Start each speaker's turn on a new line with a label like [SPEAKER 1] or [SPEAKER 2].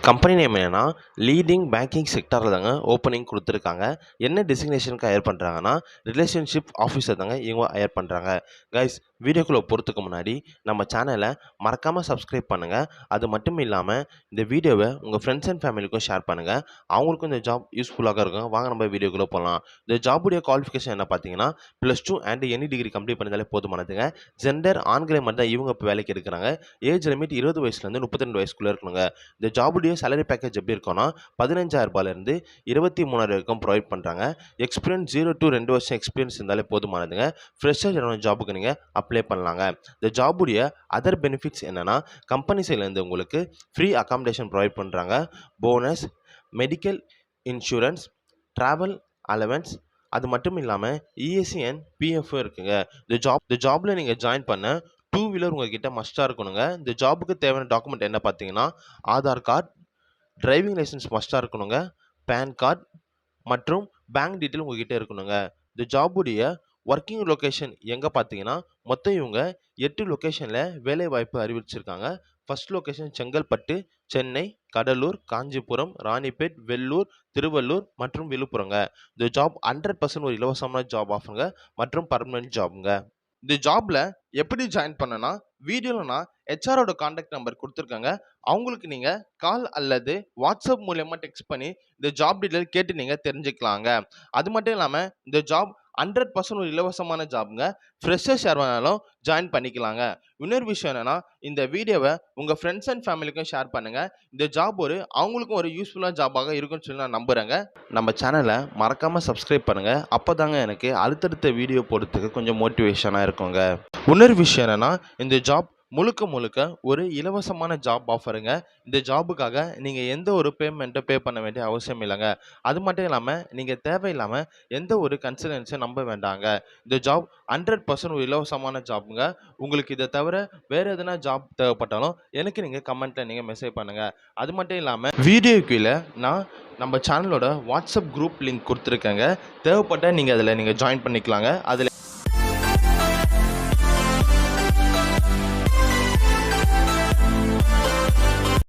[SPEAKER 1] Company name என்னன்னா, leading banking செக்டார்ல தாங்க opening குடுத்துருக்காங்க. என்ன டெசிக்னேஷனுக்கு ஹையர் பண்றாங்கன்னா, ரிலேஷன்ஷிப் ஆஃபீஸர் தாங்க இவங்க ஹையர் பண்றாங்க. கைஸ் வீடியோக்குள்ள போறதுக்கு முன்னாடி நம்ம சேனல மறக்காம சப்ஸ்கிரைப் பண்ணுங்க. அது மட்டும் இல்லாம இந்த வீடியோவ உங்க ஃப்ரெண்ட்ஸ் அண்ட் ஃபேமிலிக்கும் ஷேர் பண்ணுங்க. அவங்களுக்கும் இந்த ஜாப் யூஸ்ஃபுல்லாக இருக்கும். வாங்க நம்ம வீடியோக்குள்ள போலாம். இந்த ஜாபுடைய குவாலிஃபிகேஷன் என்ன பார்த்தீங்கன்னா, +2 அண்ட் எனி டிகிரி கம்ப்ளீட் பண்ணியிருந்தாலே போதுமானதுங்க. ஜெண்டர் ஆண்களை மட்டும் தான் இவங்க இப்ப வேலைக்கு எடுக்குறாங்க. ஏஜ் லிமிட் 20 வயசுலேருந்து 32 வயசுக்குள்ள இருக்கணுங்க. இந்த ஜாபுடைய சேலரி பேக்கேஜ் எப்படி இருக்கும்னா, 15,000 23,000 வரைக்கும் ப்ரொவைட் பண்றாங்க. எக்ஸ்பீரியன்ஸ் 0 to 2 வருஷம் எக்ஸ்பீரியன்ஸ் இருந்தாலே போதுமானதுங்க. ஃப்ரெஷர் ஜாபுக்கு நீங்க அப்ளை பண்ணலாங்க. இந்த ஜாபுடைய அதர் பெனிஃபிட்ஸ் என்னன்னா, கம்பெனி சைட்லேருந்து உங்களுக்கு ஃப்ரீ அகாமடேஷன் ப்ரொவைட் பண்றாங்க. Bonus, medical insurance, travel allowance, அது மட்டும் இல்லாம இஎஸ்சி அண்ட் பிஎஃப் இருக்குங்க. இந்த ஜாப்ல நீங்க ஜாயின் பண்ண 2 வீலர் உங்ககிட்ட மஸ்டா இருக்கணுங்க. இந்த ஜாபுக்கு தேவையான டாக்குமெண்ட் என்ன பார்த்தீங்கன்னா, ஆதார் கார்டு, டிரைவிங் லைசென்ஸ் மஸ்டா இருக்கணுங்க. பான் கார்டு மற்றும் பேங்க் டீட்டெயில் உங்ககிட்ட இருக்கணுங்க. இந்த ஜாபுடைய ஒர்க்கிங் லொகேஷன் எங்க பார்த்தீங்கன்னா, மொத்தம் இவங்க 8 லொகேஷன்ல வேலைவாய்ப்பு அறிவிச்சிருக்காங்க. ஃபர்ஸ்ட் லொகேஷன் செங்கல்பட்டு, சென்னை, கடலூர், காஞ்சிபுரம், ராணிப்பேட், வெள்ளூர், திருவள்ளூர் மற்றும் விழுப்புரங்க. இந்த ஜாப் 100% ஒரு இலவசமான ஜாப் ஆஃபருங்க மற்றும் பர்மனன்ட் ஜாப்ங்க. இந்த ஜாப்ல எப்படி ஜாயின் பண்ணனா, வீடியோல நான் ஹெச்ஆரோட கான்டாக்ட் நம்பர் குடுத்துருக்கேங்க. அவங்களுக்கு நீங்க கால் அல்லது வாட்ஸ்அப் மூலியமா டெக்ஸ்ட் பண்ணி இந்த ஜாப் டீட்டெயில் கேட்டு நீங்க தெரிஞ்சுக்கலாங்க. அது மட்டும் இல்லாம இந்த ஜாப் 100% ஒரு இலவசமான ஜாப்ங்க. ஃப்ரெஷர்ஸ் யார் வேணாலும் ஜாயின் பண்ணிக்கலாங்க. இன்னொரு விஷயம் என்னன்னா, இந்த வீடியோவ உங்க ஃப்ரெண்ட்ஸ் அண்ட் ஃபேமிலிக்கும் ஷேர் பண்ணுங்க. இந்த ஜாப் அவங்களுக்கும் ஒரு யூஸ்ஃபுல்லான ஜாபாக இருக்கும்னு சொல்லி நான் நம்புறேங்க. நம்ம சேனல மறக்காம சப்ஸ்கிரைப் பண்ணுங்க. அப்பதாங்க எனக்கு அடுத்தடுத்த வீடியோ போடுறதுக்கு கொஞ்சம் மோட்டிவேஷனா இருக்குங்க. இன்னொரு விஷயம் என்னன்னா, இந்த ஜாப் முழுக்க முழுக்க ஒரு இலவசமான ஜாப் ஆஃபருங்க. இந்த ஜாபுக்காக நீங்க எந்த ஒரு பேமெண்ட்டும் பே பண்ண வேண்டிய அவசியம் இல்லைங்க. அது மட்டும் இல்லாம நீங்க தேவையில்லாம எந்த ஒரு கன்சல்டன்சியும் நம்ப வேண்டாங்க. இந்த ஜாப் 100% ஒரு இலவசமான ஜாப்ங்க. உங்களுக்கு இதை தவிர வேற எதனா ஜாப் தேவைப்பட்டாலும் எனக்கு நீங்க கமெண்ட்ல நீங்க மெசேஜ் பண்ணுங்க. அது மட்டும் இல்லாம வீடியோ கீழே நான் நம்ம சேனலோட வாட்ஸ்அப் குரூப் லிங்க் கொடுத்துருக்கேங்க. தேவைப்பட்ட நீங்க அதில் நீங்க ஜாயின் பண்ணிக்கலாங்க. அதில்